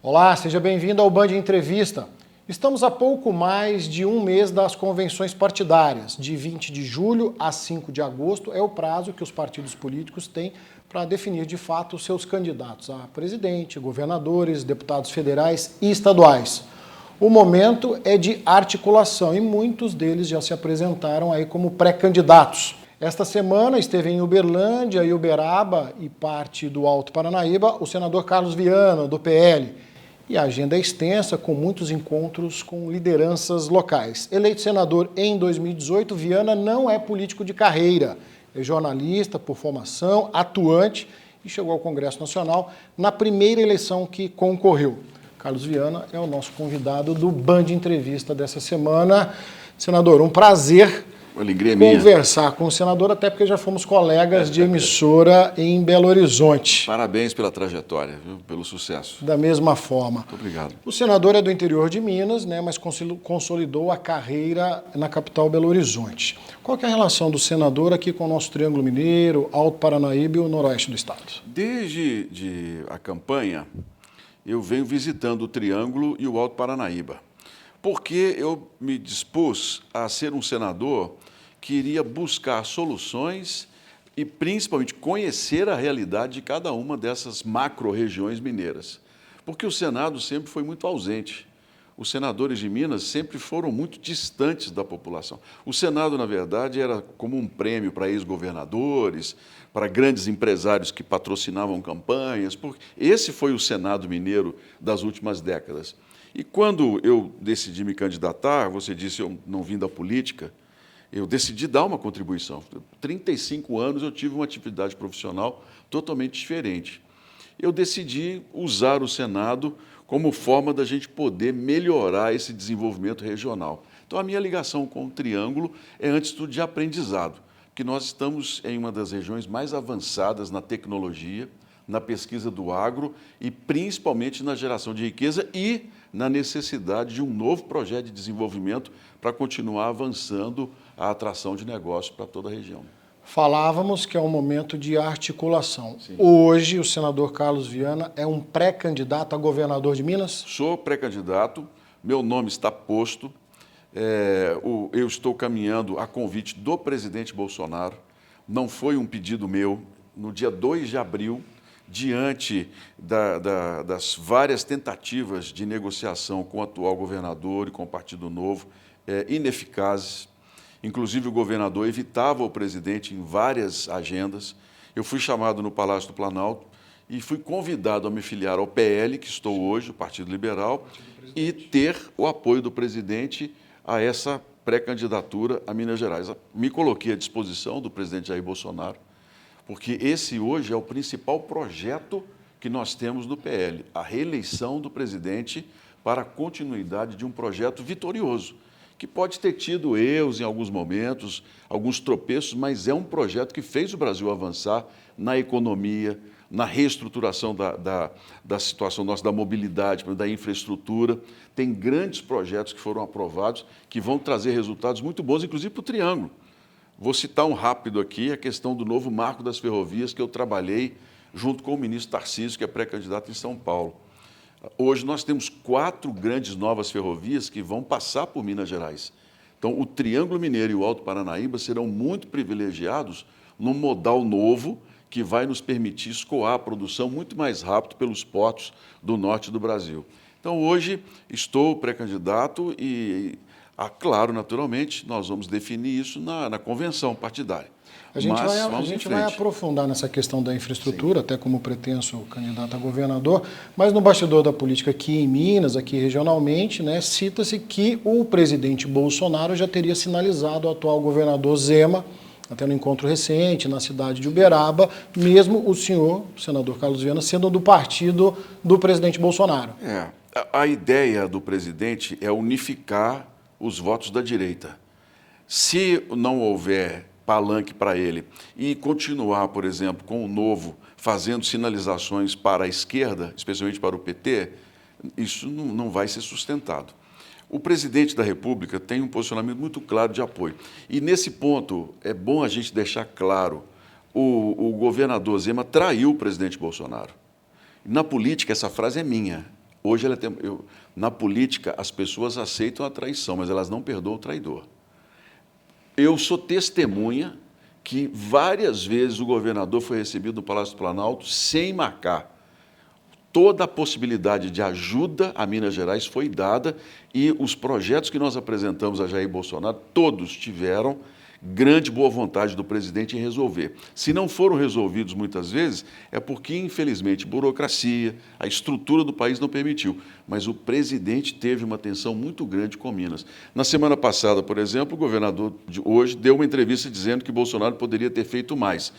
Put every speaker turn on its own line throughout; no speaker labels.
Olá, seja bem-vindo ao Band Entrevista. Estamos a pouco mais de um mês das convenções partidárias. De 20 de julho a 5 de agosto é o prazo que os partidos políticos têm para definir de fato os seus candidatos a presidente, governadores, deputados federais e estaduais. O momento é de articulação e muitos deles já se apresentaram aí como pré-candidatos. Esta semana esteve em Uberlândia e Uberaba e parte do Alto Paranaíba o senador Carlos Viana, do PL. E a agenda é extensa, com muitos encontros com lideranças locais. Eleito senador em 2018, Viana não é político de carreira. É jornalista por formação, atuante e chegou ao Congresso Nacional na primeira eleição que concorreu. Carlos Viana é o nosso convidado do Band Entrevista dessa semana. Senador, um prazer conversar com o senador, até porque já fomos colegas de emissora em Belo Horizonte.
Parabéns pela trajetória, viu? Pelo sucesso.
Da mesma forma.
Muito obrigado.
O senador é do interior de Minas, né, mas consolidou a carreira na capital Belo Horizonte. Qual que é a relação do senador aqui com o nosso Triângulo Mineiro, Alto Paranaíba e o noroeste do estado?
Desde a campanha, eu venho visitando o Triângulo e o Alto Paranaíba, porque eu me dispus a ser um senador que iria buscar soluções e, principalmente, conhecer a realidade de cada uma dessas macro-regiões mineiras. Porque o Senado sempre foi muito ausente. Os senadores de Minas sempre foram muito distantes da população. O Senado, na verdade, era como um prêmio para ex-governadores, para grandes empresários que patrocinavam campanhas. Porque esse foi o Senado mineiro das últimas décadas. E quando eu decidi me candidatar, você disse eu não vim da política, eu decidi dar uma contribuição. 35 anos eu tive uma atividade profissional totalmente diferente. Eu decidi usar o Senado como forma da gente poder melhorar esse desenvolvimento regional. Então, a minha ligação com o Triângulo é, antes de tudo, de aprendizado, que nós estamos em uma das regiões mais avançadas na tecnologia, na pesquisa do agro e, principalmente, na geração de riqueza e na necessidade de um novo projeto de desenvolvimento para continuar avançando a atração de negócios para toda a região.
Falávamos que é um momento de articulação.
Sim.
Hoje, o senador Carlos Viana é um pré-candidato a governador de Minas?
Sou pré-candidato, meu nome está posto, eu estou caminhando a convite do presidente Bolsonaro, não foi um pedido meu. No dia 2 de abril, diante das várias tentativas de negociação com o atual governador e com o Partido Novo, ineficazes, inclusive o governador evitava o presidente em várias agendas, eu fui chamado no Palácio do Planalto e fui convidado a me filiar ao PL, que estou hoje, o Partido Liberal, e ter o apoio do presidente a essa pré-candidatura a Minas Gerais. Me coloquei à disposição do presidente Jair Bolsonaro, porque esse hoje é o principal projeto que nós temos no PL, a reeleição do presidente para a continuidade de um projeto vitorioso, que pode ter tido erros em alguns momentos, alguns tropeços, mas é um projeto que fez o Brasil avançar na economia, na reestruturação da situação nossa, da mobilidade, da infraestrutura. Tem grandes projetos que foram aprovados, que vão trazer resultados muito bons, inclusive para o Triângulo. Vou citar um rápido aqui, a questão do novo marco das ferrovias, que eu trabalhei junto com o ministro Tarcísio, que é pré-candidato em São Paulo. Hoje nós temos 4 grandes novas ferrovias que vão passar por Minas Gerais. Então, o Triângulo Mineiro e o Alto Paranaíba serão muito privilegiados num modal novo que vai nos permitir escoar a produção muito mais rápido pelos portos do norte do Brasil. Então, hoje estou pré-candidato e, claro, naturalmente, nós vamos definir isso na convenção partidária.
A gente vai aprofundar nessa questão da infraestrutura, sim, até como pretenso candidato a governador, mas no bastidor da política aqui em Minas, aqui regionalmente, né, cita-se que o presidente Bolsonaro já teria sinalizado ao atual governador Zema, até no encontro recente, na cidade de Uberaba, mesmo o senhor, o senador Carlos Viana, sendo do partido do presidente Bolsonaro.
A ideia do presidente é unificar os votos da direita. Se não houver palanque para ele e continuar, por exemplo, com o Novo fazendo sinalizações para a esquerda, especialmente para o PT, isso não vai ser sustentado. O presidente da República tem um posicionamento muito claro de apoio. E, nesse ponto, é bom a gente deixar claro, o governador Zema traiu o presidente Bolsonaro. Na política, essa frase é minha. Hoje, na política, as pessoas aceitam a traição, mas elas não perdoam o traidor. Eu sou testemunha que várias vezes o governador foi recebido no Palácio do Planalto sem marcar. Toda a possibilidade de ajuda a Minas Gerais foi dada e os projetos que nós apresentamos a Jair Bolsonaro, todos tiveram grande boa vontade do presidente em resolver. Se não foram resolvidos muitas vezes, é porque, infelizmente, burocracia, a estrutura do país não permitiu. Mas o presidente teve uma atenção muito grande com Minas. Na semana passada, por exemplo, o governador de hoje deu uma entrevista dizendo que Bolsonaro poderia ter feito mais.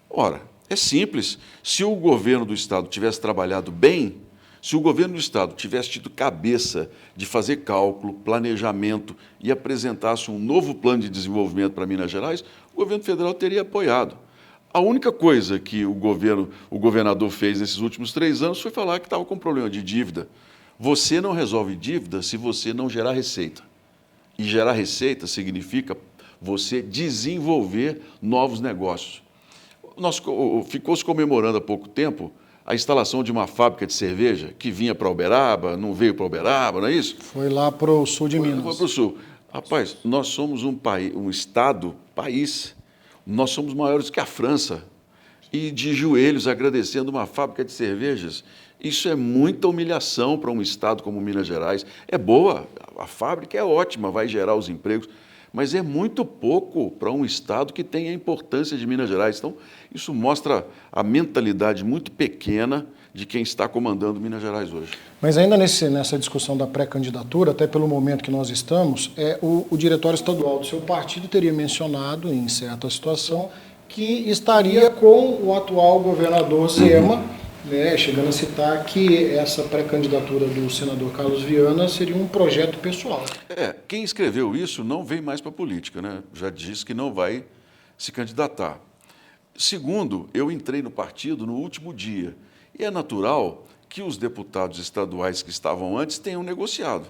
Ora, é simples. Se o governo do Estado tivesse trabalhado bem, se o governo do Estado tivesse tido cabeça de fazer cálculo, planejamento e apresentasse um novo plano de desenvolvimento para Minas Gerais, o governo federal teria apoiado. A única coisa que o governador fez nesses últimos 3 anos foi falar que estava com problema de dívida. Você não resolve dívida se você não gerar receita. E gerar receita significa você desenvolver novos negócios. Ficou se comemorando há pouco tempo a instalação de uma fábrica de cerveja que vinha para Uberaba, não veio para Uberaba, não é isso?
Foi lá para o sul de Minas.
Foi para o sul. Rapaz, nós somos um país, nós somos maiores que a França. E de joelhos agradecendo uma fábrica de cervejas. Isso é muita humilhação para um estado como Minas Gerais. É boa, a fábrica é ótima, vai gerar os empregos, mas é muito pouco para um estado que tem a importância de Minas Gerais. Então, isso mostra a mentalidade muito pequena de quem está comandando Minas Gerais hoje.
Mas ainda nessa discussão da pré-candidatura, até pelo momento que nós estamos, o diretório estadual do seu partido teria mencionado, em certa situação, que estaria com o atual governador Zema, chegando a citar que essa pré-candidatura do senador Carlos Viana seria um projeto pessoal.
Quem escreveu isso não vem mais para a política, né? Já disse que não vai se candidatar. Segundo, eu entrei no partido no último dia, e é natural que os deputados estaduais que estavam antes tenham negociado.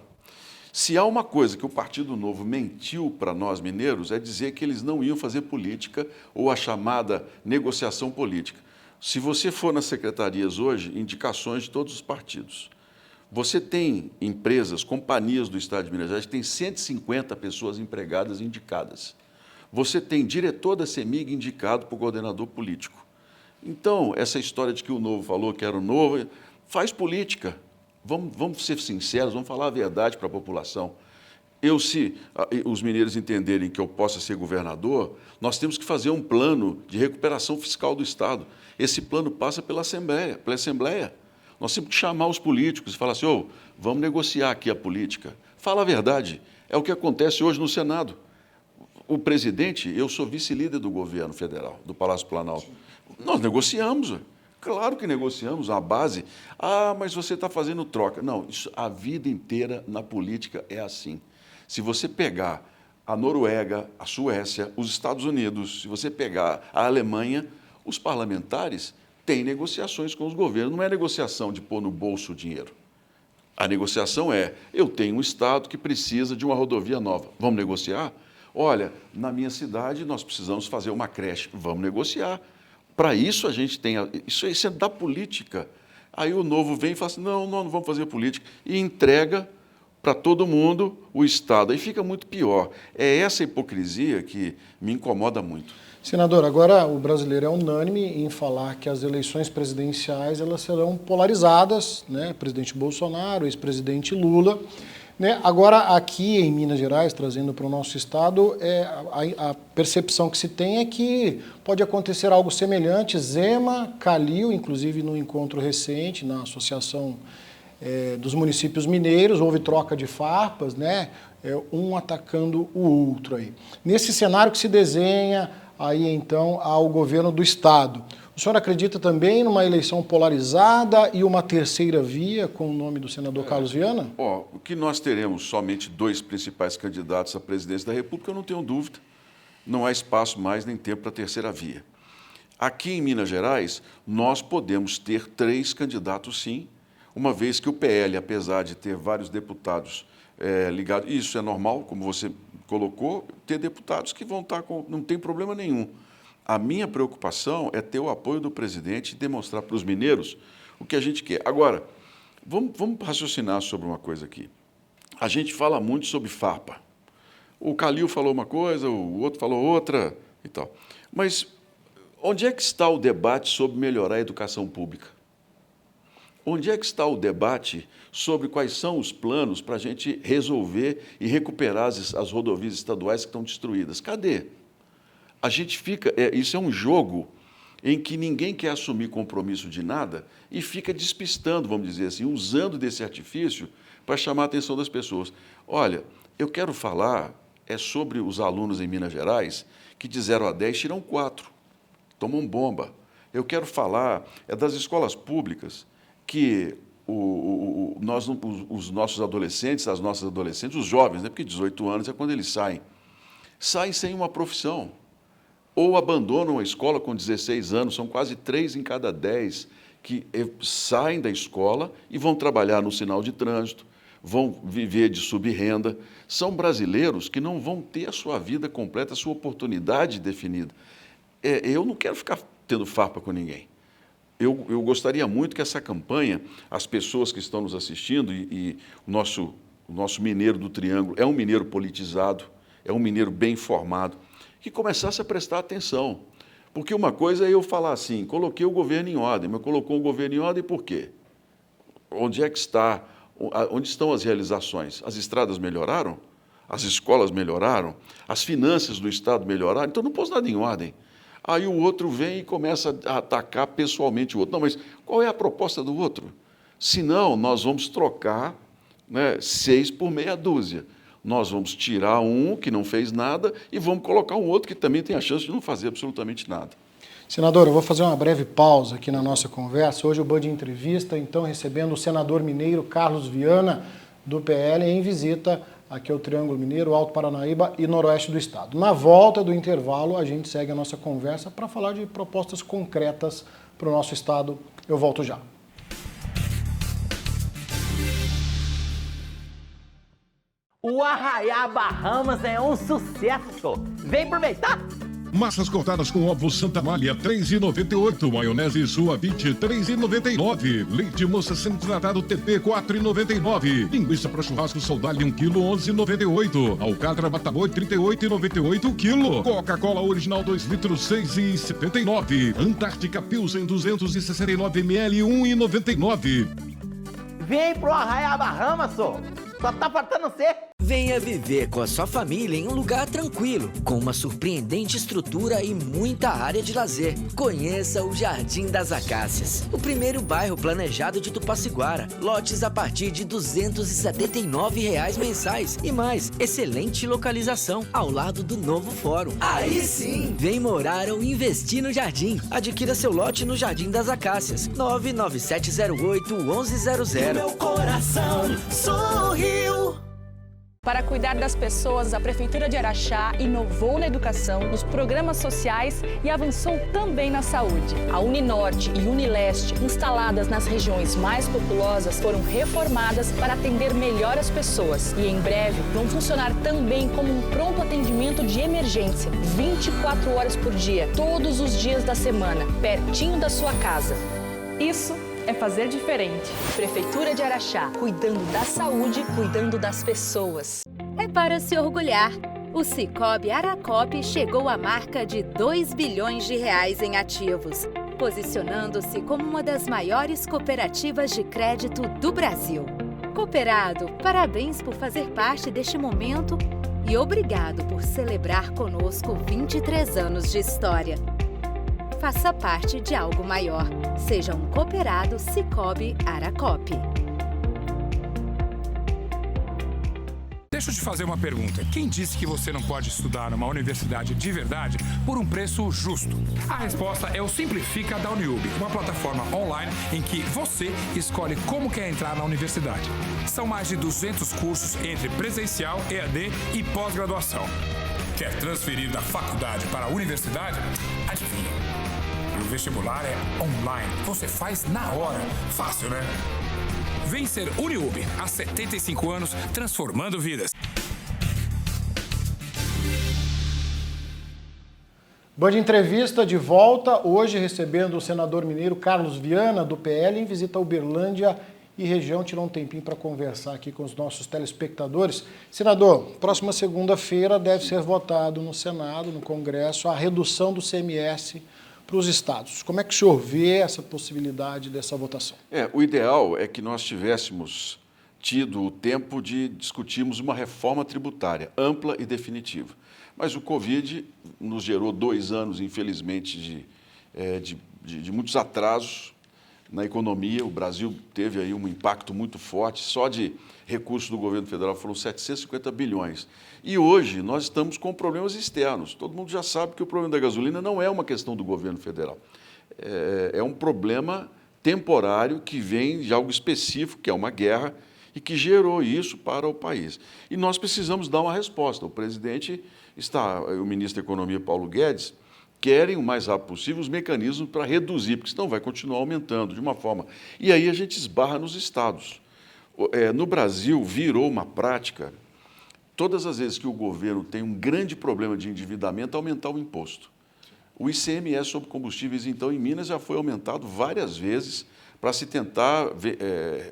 Se há uma coisa que o Partido Novo mentiu para nós mineiros, é dizer que eles não iam fazer política ou a chamada negociação política. Se você for nas secretarias hoje, indicações de todos os partidos. Você tem empresas, companhias do Estado de Minas Gerais que tem 150 pessoas empregadas indicadas. Você tem diretor da CEMIG indicado por coordenador político. Então, essa história de que o Novo falou que era o Novo, faz política. Vamos ser sinceros, vamos falar a verdade para a população. Se os mineiros entenderem que eu possa ser governador, nós temos que fazer um plano de recuperação fiscal do Estado. Esse plano passa pela Assembleia. Nós temos que chamar os políticos e falar assim, vamos negociar aqui a política. Fala a verdade. É o que acontece hoje no Senado. O presidente, eu sou vice-líder do governo federal, do Palácio Planalto. Nós negociamos. Claro que negociamos a base. Mas você está fazendo troca. Não, isso, a vida inteira na política é assim. Se você pegar a Noruega, a Suécia, os Estados Unidos, se você pegar a Alemanha, os parlamentares têm negociações com os governos. Não é negociação de pôr no bolso o dinheiro. A negociação eu tenho um Estado que precisa de uma rodovia nova. Vamos negociar? Olha, na minha cidade nós precisamos fazer uma creche. Vamos negociar. Para isso a gente tem... Isso é da política. Aí o Novo vem e fala assim, não vamos fazer política. E entrega para todo mundo o Estado. Aí fica muito pior. É essa hipocrisia que me incomoda muito.
Senador, agora o brasileiro é unânime em falar que as eleições presidenciais elas serão polarizadas, né? Presidente Bolsonaro, ex-presidente Lula. Né? Agora, aqui em Minas Gerais, trazendo para o nosso estado, a percepção que se tem é que pode acontecer algo semelhante. Zema, Calil, inclusive no encontro recente, na Associação dos Municípios Mineiros, houve troca de farpas, né? Um atacando o outro aí. Nesse cenário que se desenha aí então ao governo do estado, o senhor acredita também numa eleição polarizada e uma terceira via com o nome do senador Carlos Viana?
O que nós teremos somente 2 principais candidatos à presidência da República, eu não tenho dúvida. Não há espaço mais nem tempo para a terceira via. Aqui em Minas Gerais, nós podemos ter 3 candidatos, sim, uma vez que o PL, apesar de ter vários deputados ligados, isso é normal, como você colocou, ter deputados que vão estar com... não tem problema nenhum. A minha preocupação é ter o apoio do presidente e demonstrar para os mineiros o que a gente quer. Agora, Vamos raciocinar sobre uma coisa aqui. A gente fala muito sobre farpa. O Calil falou uma coisa, o outro falou outra e tal. Mas onde é que está o debate sobre melhorar a educação pública? Onde é que está o debate sobre quais são os planos para a gente resolver e recuperar as rodovias estaduais que estão destruídas? Cadê? A gente fica... isso é um jogo em que ninguém quer assumir compromisso de nada e fica despistando, vamos dizer assim, usando desse artifício para chamar a atenção das pessoas. Olha, eu quero falar sobre os alunos em Minas Gerais que de 0 a 10 tiram 4, tomam bomba. Eu quero falar das escolas públicas que os nossos adolescentes, as nossas adolescentes, os jovens, né, porque 18 anos é quando eles saem sem uma profissão. Ou abandonam a escola com 16 anos, são quase 3 em cada 10 que saem da escola e vão trabalhar no sinal de trânsito, vão viver de subrenda. São brasileiros que não vão ter a sua vida completa, a sua oportunidade definida. Eu não quero ficar tendo farpa com ninguém. Eu gostaria muito que essa campanha, as pessoas que estão nos assistindo, e o nosso mineiro do Triângulo é um mineiro politizado, é um mineiro bem informado, que começasse a prestar atenção. Porque uma coisa é eu falar assim, coloquei o governo em ordem, mas colocou o governo em ordem por quê? Onde é que está? Onde estão as realizações? As estradas melhoraram? As escolas melhoraram? As finanças do Estado melhoraram? Então não pôs nada em ordem. Aí o outro vem e começa a atacar pessoalmente o outro. Não, mas qual é a proposta do outro? Senão, nós vamos trocar, né, 6 por meia dúzia. Nós vamos tirar um que não fez nada e vamos colocar um outro que também tem a chance de não fazer absolutamente nada.
Senador, eu vou fazer uma breve pausa aqui na nossa conversa. Hoje o Band Entrevista, então, recebendo o senador mineiro Carlos Viana, do PL, em visita aqui ao Triângulo Mineiro, Alto Paranaíba e Noroeste do Estado. Na volta do intervalo, a gente segue a nossa conversa para falar de propostas concretas para o nosso Estado. Eu volto já.
O Arraiá Bahamas é um sucesso! Vem aproveitar!
Massas cortadas com ovo Santa Amália, R$ 3,98. Maionese Suavite, R$ 3,99. Leite moça semi-tratado TP, R$ 4,99. Linguiça para churrasco Saudade, 1 kg, R$ 11,98. Alcatra Bataboi, R$ 38,98 o quilo. Coca-Cola original 2 litros, R$ 6,79. Antártica Pilsen, 269 ml, R$ 1,99.
Vem pro Arraiá Bahamas, só tá faltando você.
Venha viver com a sua família em um lugar tranquilo, com uma surpreendente estrutura e muita área de lazer. Conheça o Jardim das Acácias, o primeiro bairro planejado de Tupaciguara. Lotes a partir de R$ 279 mensais e mais, excelente localização ao lado do novo fórum. Aí sim! Vem morar ou investir no Jardim. Adquira seu lote no Jardim das Acácias, 99708-1100. Meu coração sorriu.
Para cuidar das pessoas, a Prefeitura de Araxá inovou na educação, nos programas sociais e avançou também na saúde. A Uninorte e Unileste, instaladas nas regiões mais populosas, foram reformadas para atender melhor as pessoas e, em breve, vão funcionar também como um pronto atendimento de emergência, 24 horas por dia, todos os dias da semana, pertinho da sua casa. Isso é fazer diferente. Prefeitura de Araxá, cuidando da saúde, cuidando das pessoas.
É para se orgulhar. O Sicoob Aracop chegou à marca de R$ 2 bilhões em ativos, posicionando-se como uma das maiores cooperativas de crédito do Brasil. Cooperado, parabéns por fazer parte deste momento e obrigado por celebrar conosco 23 anos de história. Faça parte de algo maior. Seja um cooperado Sicoob Aracop.
Deixa eu te fazer uma pergunta. Quem disse que você não pode estudar numa universidade de verdade por um preço justo? A resposta é o Simplifica da Uniub, uma plataforma online em que você escolhe como quer entrar na universidade. São mais de 200 cursos entre presencial, EAD e pós-graduação. Quer transferir da faculdade para a universidade? Adivinha? O vestibular é online. Você faz na hora. Fácil, né? Vem ser Uniub. Há 75 anos, transformando vidas.
Band Entrevista de volta, hoje recebendo o senador mineiro Carlos Viana, do PL, em visita a Uberlândia e região, tirou um tempinho para conversar aqui com os nossos telespectadores. Senador, próxima segunda-feira deve ser votado no Senado, no Congresso, a redução do CMS para os estados. Como é que o senhor vê essa possibilidade dessa votação?
O ideal é que nós tivéssemos tido o tempo de discutirmos uma reforma tributária ampla e definitiva. Mas o Covid nos gerou 2 anos, infelizmente, de muitos atrasos na economia. O Brasil teve aí um impacto muito forte. Só de recursos do governo federal foram 750 bilhões. E hoje nós estamos com problemas externos. Todo mundo já sabe que o problema da gasolina não é uma questão do governo federal. É um problema temporário que vem de algo específico, que é uma guerra, e que gerou isso para o país. E nós precisamos dar uma resposta. O presidente o ministro da Economia, Paulo Guedes, querem o mais rápido possível os mecanismos para reduzir, porque senão vai continuar aumentando de uma forma. E aí a gente esbarra nos estados. No Brasil, virou uma prática, todas as vezes que o governo tem um grande problema de endividamento, aumentar o imposto. O ICMS sobre combustíveis, então, em Minas já foi aumentado várias vezes para se tentar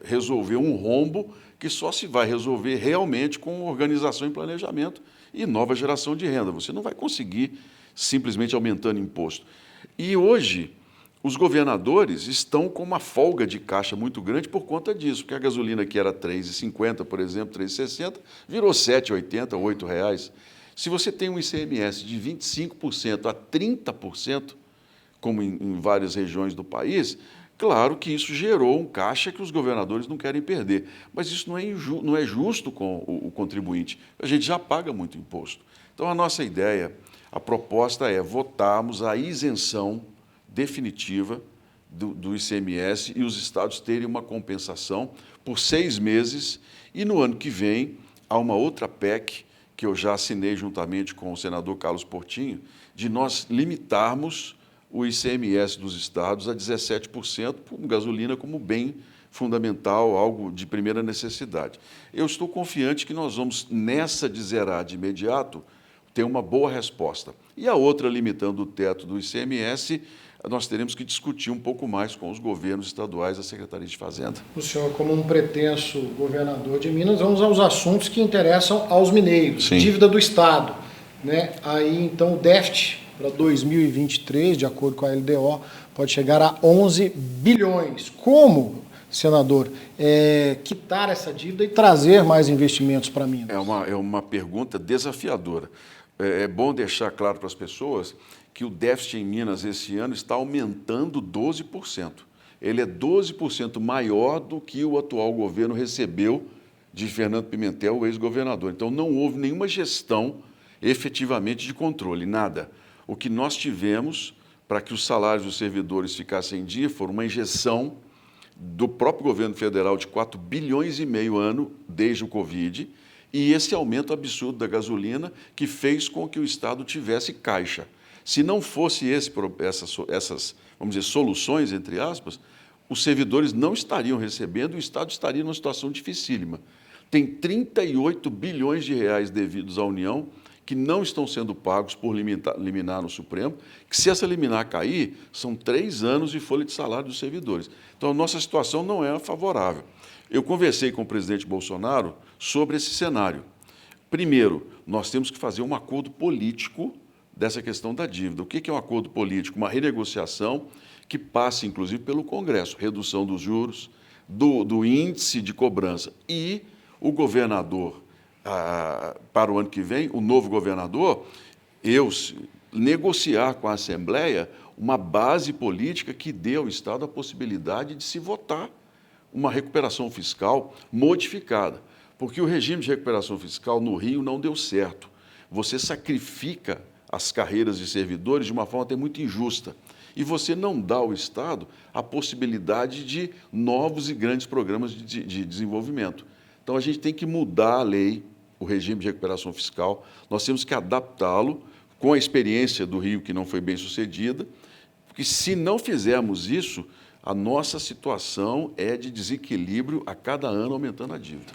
resolver um rombo que só se vai resolver realmente com organização e planejamento e nova geração de renda. Você não vai conseguir simplesmente aumentando imposto. E hoje, os governadores estão com uma folga de caixa muito grande por conta disso, porque a gasolina que era R$ 3,50, por exemplo, R$ 3,60, virou R$ 7,80, R$ 8,00. Se você tem um ICMS de 25% a 30%, como em várias regiões do país, claro que isso gerou um caixa que os governadores não querem perder. Mas isso não é justo com o contribuinte. A gente já paga muito imposto. Então, a nossa ideia, a proposta é votarmos a isenção definitiva do ICMS e os estados terem uma compensação por 6 meses. E no ano que vem, há uma outra PEC, que eu já assinei juntamente com o senador Carlos Portinho, de nós limitarmos o ICMS dos estados a 17%, por gasolina como bem fundamental, algo de primeira necessidade. Eu estou confiante que nós vamos, nessa de zerar de imediato, ter uma boa resposta. E a outra, limitando o teto do ICMS, nós teremos que discutir um pouco mais com os governos estaduais, a Secretaria de Fazenda.
O senhor, como um pretenso governador de Minas, vamos aos assuntos que interessam aos mineiros.
Sim.
Dívida do Estado, né? Aí, então, o déficit para 2023, de acordo com a LDO, pode chegar a 11 bilhões. Como, senador, quitar essa dívida e trazer mais investimentos para Minas?
É uma pergunta desafiadora. É bom deixar claro para as pessoas que o déficit em Minas esse ano está aumentando 12%. Ele é 12% maior do que o atual governo recebeu de Fernando Pimentel, o ex-governador. Então, não houve nenhuma gestão efetivamente de controle, nada. O que nós tivemos para que os salários dos servidores ficassem em dia foi uma injeção do próprio governo federal de 4,5 bilhões ano desde o Covid, e esse aumento absurdo da gasolina que fez com que o Estado tivesse caixa. Se não fosse essas, vamos dizer, soluções, entre aspas, os servidores não estariam recebendo e o Estado estaria numa situação dificílima. Tem 38 bilhões de reais devidos à União que não estão sendo pagos por liminar no Supremo, que se essa liminar cair, são 3 anos de folha de salário dos servidores. Então, a nossa situação não é favorável. Eu conversei com o presidente Bolsonaro sobre esse cenário. Primeiro, nós temos que fazer um acordo político dessa questão da dívida. O que é um acordo político? Uma renegociação que passe, inclusive, pelo Congresso, redução dos juros, do índice de cobrança. E o governador, para o ano que vem, o novo governador, negociar com a Assembleia uma base política que dê ao Estado a possibilidade de se votar uma recuperação fiscal modificada. Porque o regime de recuperação fiscal no Rio não deu certo. Você sacrifica as carreiras de servidores de uma forma até muito injusta. E você não dá ao Estado a possibilidade de novos e grandes programas de desenvolvimento. Então, a gente tem que mudar a lei, o regime de recuperação fiscal, nós temos que adaptá-lo com a experiência do Rio, que não foi bem sucedida, porque se não fizermos isso, a nossa situação é de desequilíbrio a cada ano aumentando a dívida.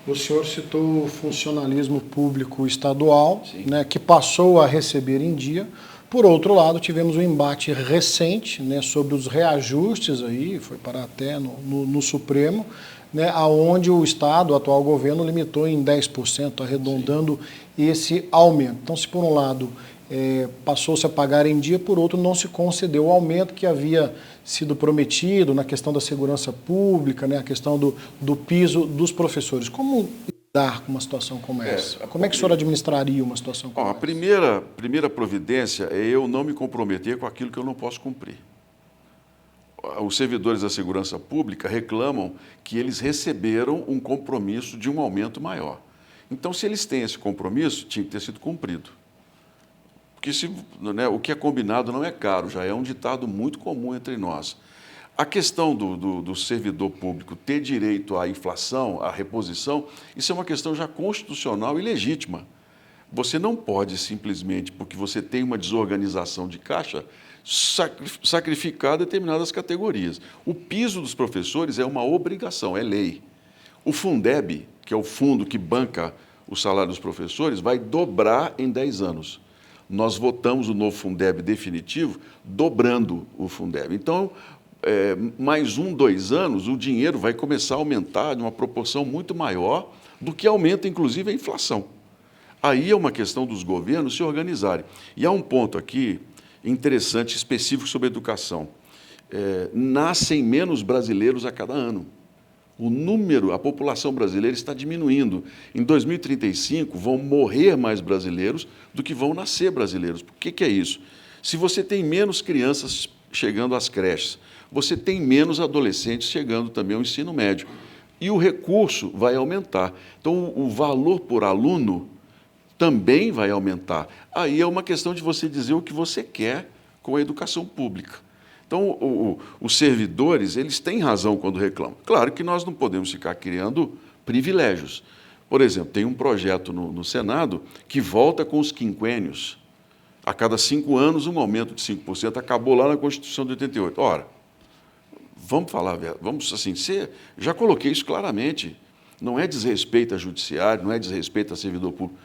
O senhor citou o funcionalismo público estadual, né, que passou a receber em dia Por outro lado, tivemos um embate recente, né, sobre os reajustes, aí, foi parar até no Supremo, né, onde o Estado, o atual governo, limitou em 10%, arredondando esse aumento. Então, se por um lado passou-se a pagar em dia, por outro não se concedeu o aumento que havia sido prometido na questão da segurança pública, né, a questão do piso dos professores. Como lidar com uma situação como essa? Como é que o senhor administraria uma situação como essa?
A primeira providência é eu não me comprometer com aquilo que eu não posso cumprir. Os servidores da segurança pública reclamam que eles receberam um compromisso de um aumento maior. Então, se eles têm esse compromisso, tinha que ter sido cumprido. Porque o que é combinado não é caro, já é um ditado muito comum entre nós. A questão do servidor público ter direito à inflação, à reposição, isso é uma questão já constitucional e legítima. Você não pode simplesmente, porque você tem uma desorganização de caixa, sacrificar determinadas categorias. O piso dos professores é uma obrigação, é lei. O Fundeb, que é o fundo que banca o salário dos professores, vai dobrar em 10 anos. Nós votamos o novo Fundeb definitivo, dobrando o Fundeb. Então, mais 2 anos, o dinheiro vai começar a aumentar de uma proporção muito maior do que aumenta, inclusive, a inflação. Aí é uma questão dos governos se organizarem. E há um ponto aqui interessante, específico sobre a educação. Nascem menos brasileiros a cada ano. A população brasileira está diminuindo. Em 2035, vão morrer mais brasileiros do que vão nascer brasileiros. Por que é isso? Se você tem menos crianças chegando às creches, você tem menos adolescentes chegando também ao ensino médio. E o recurso vai aumentar. Então, o valor por aluno também vai aumentar. Aí é uma questão de você dizer o que você quer com a educação pública. Então, os servidores, eles têm razão quando reclamam. Claro que nós não podemos ficar criando privilégios. Por exemplo, tem um projeto no Senado que volta com os quinquênios. A cada 5 anos, um aumento de 5%. Acabou lá na Constituição de 88. Ora, vamos falar, já coloquei isso claramente. Não é desrespeito a judiciário, não é desrespeito a servidor público.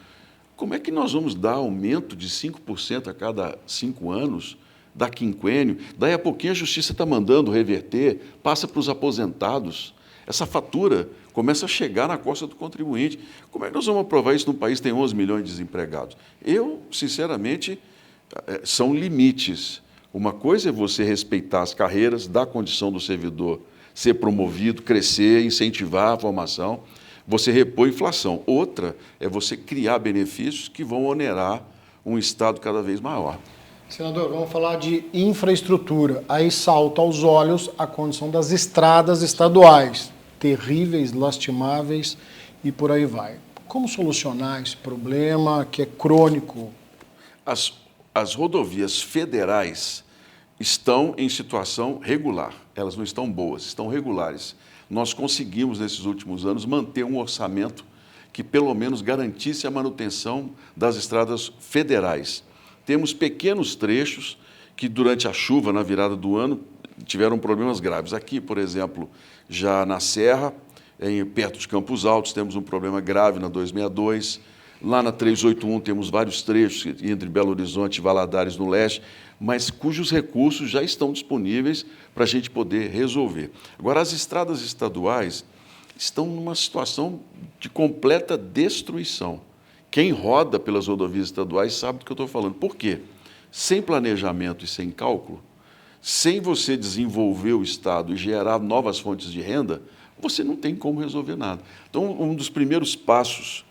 Como é que nós vamos dar aumento de 5% a cada 5 anos? Da quinquênio, daí a pouquinho a justiça está mandando reverter, passa para os aposentados. Essa fatura começa a chegar na costa do contribuinte. Como é que nós vamos aprovar isso num país que tem 11 milhões de desempregados? Eu, sinceramente, são limites. Uma coisa é você respeitar as carreiras, dar condição do servidor ser promovido, crescer, incentivar a formação, você repor a inflação. Outra é você criar benefícios que vão onerar um Estado cada vez maior.
Senador, vamos falar de infraestrutura. Aí salta aos olhos a condição das estradas estaduais, terríveis, lastimáveis e por aí vai. Como solucionar esse problema que é crônico?
As rodovias federais estão em situação regular. Elas não estão boas, estão regulares. Nós conseguimos, nesses últimos anos, manter um orçamento que pelo menos garantisse a manutenção das estradas federais. Temos pequenos trechos que, durante a chuva, na virada do ano, tiveram problemas graves. Aqui, por exemplo, já na Serra, perto de Campos Altos, temos um problema grave na 262. Lá na 381 temos vários trechos entre Belo Horizonte e Valadares, no leste, mas cujos recursos já estão disponíveis para a gente poder resolver. Agora, as estradas estaduais estão numa situação de completa destruição. Quem roda pelas rodovias estaduais sabe do que eu estou falando. Por quê? Sem planejamento e sem cálculo, sem você desenvolver o Estado e gerar novas fontes de renda, você não tem como resolver nada. Então, um dos primeiros passos,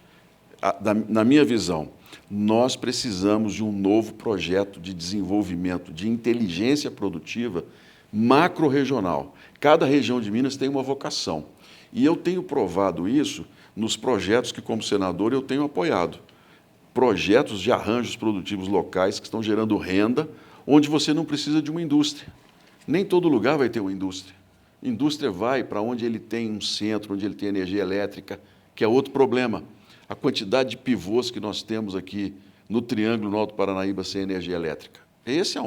na minha visão, nós precisamos de um novo projeto de desenvolvimento, de inteligência produtiva macro-regional. Cada região de Minas tem uma vocação. E eu tenho provado isso nos projetos que, como senador, eu tenho apoiado. Projetos de arranjos produtivos locais que estão gerando renda, onde você não precisa de uma indústria. Nem todo lugar vai ter uma indústria. Indústria vai para onde ele tem um centro, onde ele tem energia elétrica, que é outro problema. A quantidade de pivôs que nós temos aqui no Triângulo, no Alto Paranaíba, sem energia elétrica. Essa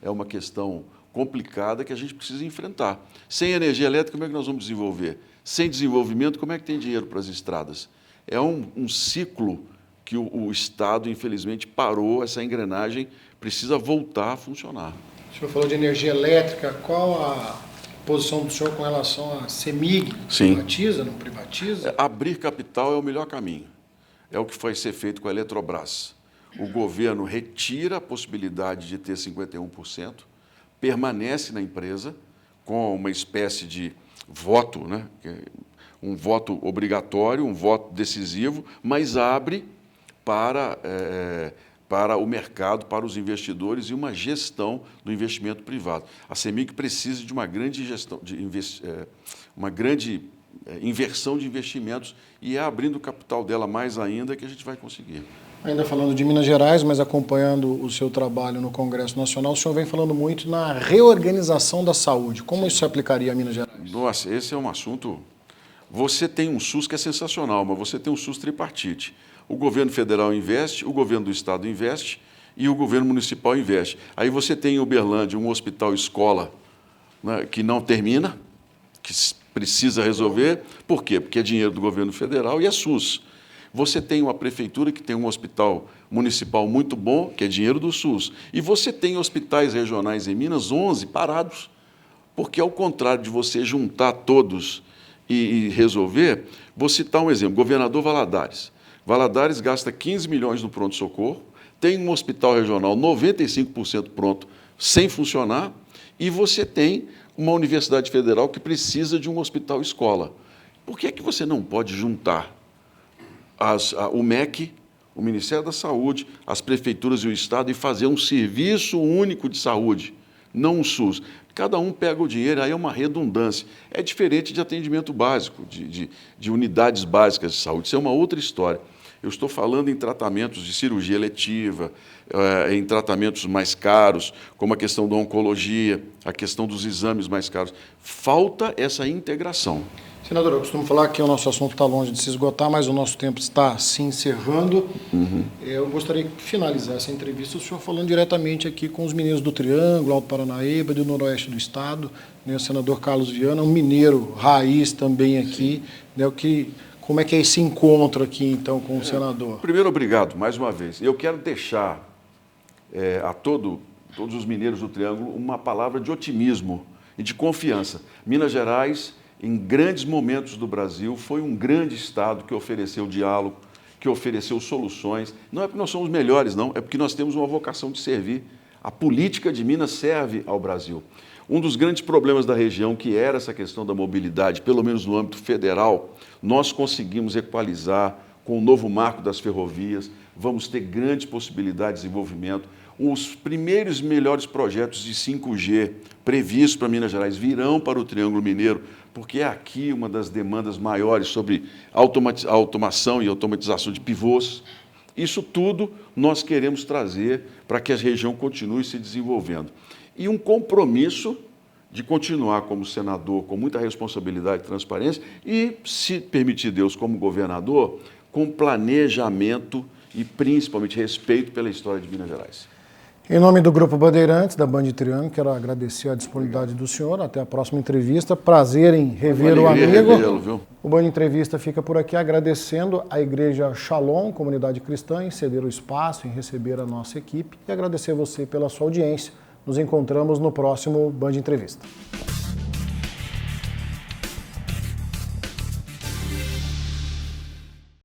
é uma questão complicada que a gente precisa enfrentar. Sem energia elétrica, como é que nós vamos desenvolver? Sem desenvolvimento, como é que tem dinheiro para as estradas? É um ciclo que o Estado, infelizmente, parou, essa engrenagem precisa voltar a funcionar.
O senhor falou de energia elétrica, qual a posição do senhor com relação à CEMIG?
Sim.
Privatiza, não privatiza?
Abrir capital é o melhor caminho. É o que vai ser feito com a Eletrobras. O governo retira a possibilidade de ter 51%, permanece na empresa com uma espécie de voto, né? Um voto obrigatório, um voto decisivo, mas abre para o mercado, para os investidores e uma gestão do investimento privado. A CEMIG precisa de uma grande gestão, uma grande inversão de investimentos e é abrindo o capital dela mais ainda que a gente vai conseguir.
Ainda falando de Minas Gerais, mas acompanhando o seu trabalho no Congresso Nacional, o senhor vem falando muito na reorganização da saúde. Como isso se aplicaria a Minas Gerais?
Nossa, esse é um assunto... Você tem um SUS que é sensacional, mas você tem um SUS tripartite. O governo federal investe, o governo do estado investe e o governo municipal investe. Aí você tem em Uberlândia um hospital-escola, né, que não termina, que precisa resolver. Por quê? Porque é dinheiro do governo federal e é SUS. Você tem uma prefeitura que tem um hospital municipal muito bom, que é dinheiro do SUS. E você tem hospitais regionais em Minas, 11 parados, porque ao contrário de você juntar todos e resolver, vou citar um exemplo, governador Valadares. Valadares gasta 15 milhões no pronto-socorro, tem um hospital regional 95% pronto, sem funcionar, e você tem uma universidade federal que precisa de um hospital-escola. Por que é que você não pode juntar o MEC, o Ministério da Saúde, as prefeituras e o Estado e fazer um serviço único de saúde, não um SUS? Cada um pega o dinheiro, aí é uma redundância. É diferente de atendimento básico, de unidades básicas de saúde. Isso é uma outra história. Eu estou falando em tratamentos de cirurgia eletiva, em tratamentos mais caros, como a questão da oncologia, a questão dos exames mais caros. Falta essa integração.
Senador, eu costumo falar que o nosso assunto está longe de se esgotar, mas o nosso tempo está se encerrando. Eu gostaria de finalizar essa entrevista o senhor falando diretamente aqui com os mineiros do Triângulo, Alto Paranaíba, do Noroeste do Estado, né, o senador Carlos Viana, um mineiro raiz também aqui, né, como é que é esse encontro aqui, então, com o senador?
Primeiro, obrigado, mais uma vez. Eu quero deixar a todos os mineiros do Triângulo uma palavra de otimismo e de confiança. Minas Gerais, em grandes momentos do Brasil, foi um grande estado que ofereceu diálogo, que ofereceu soluções. Não é porque nós somos melhores, não, é porque nós temos uma vocação de servir. A política de Minas serve ao Brasil. Um dos grandes problemas da região, que era essa questão da mobilidade, pelo menos no âmbito federal, nós conseguimos equalizar com o novo marco das ferrovias, vamos ter grandes possibilidades de desenvolvimento. Os primeiros melhores projetos de 5G previstos para Minas Gerais virão para o Triângulo Mineiro, porque é aqui uma das demandas maiores sobre automação e automatização de pivôs. Isso tudo nós queremos trazer para que a região continue se desenvolvendo. E um compromisso de continuar como senador, com muita responsabilidade e transparência, e, se permitir Deus, como governador, com planejamento e, principalmente, respeito pela história de Minas Gerais.
Em nome do Grupo Bandeirantes, da Band Triângulo, quero agradecer a disponibilidade do senhor. Até a próxima entrevista. Prazer em rever o amigo. O Band Entrevista fica por aqui agradecendo a Igreja Shalom, comunidade cristã, em ceder o espaço, em receber a nossa equipe e agradecer você pela sua audiência. Nos encontramos no próximo Band Entrevista.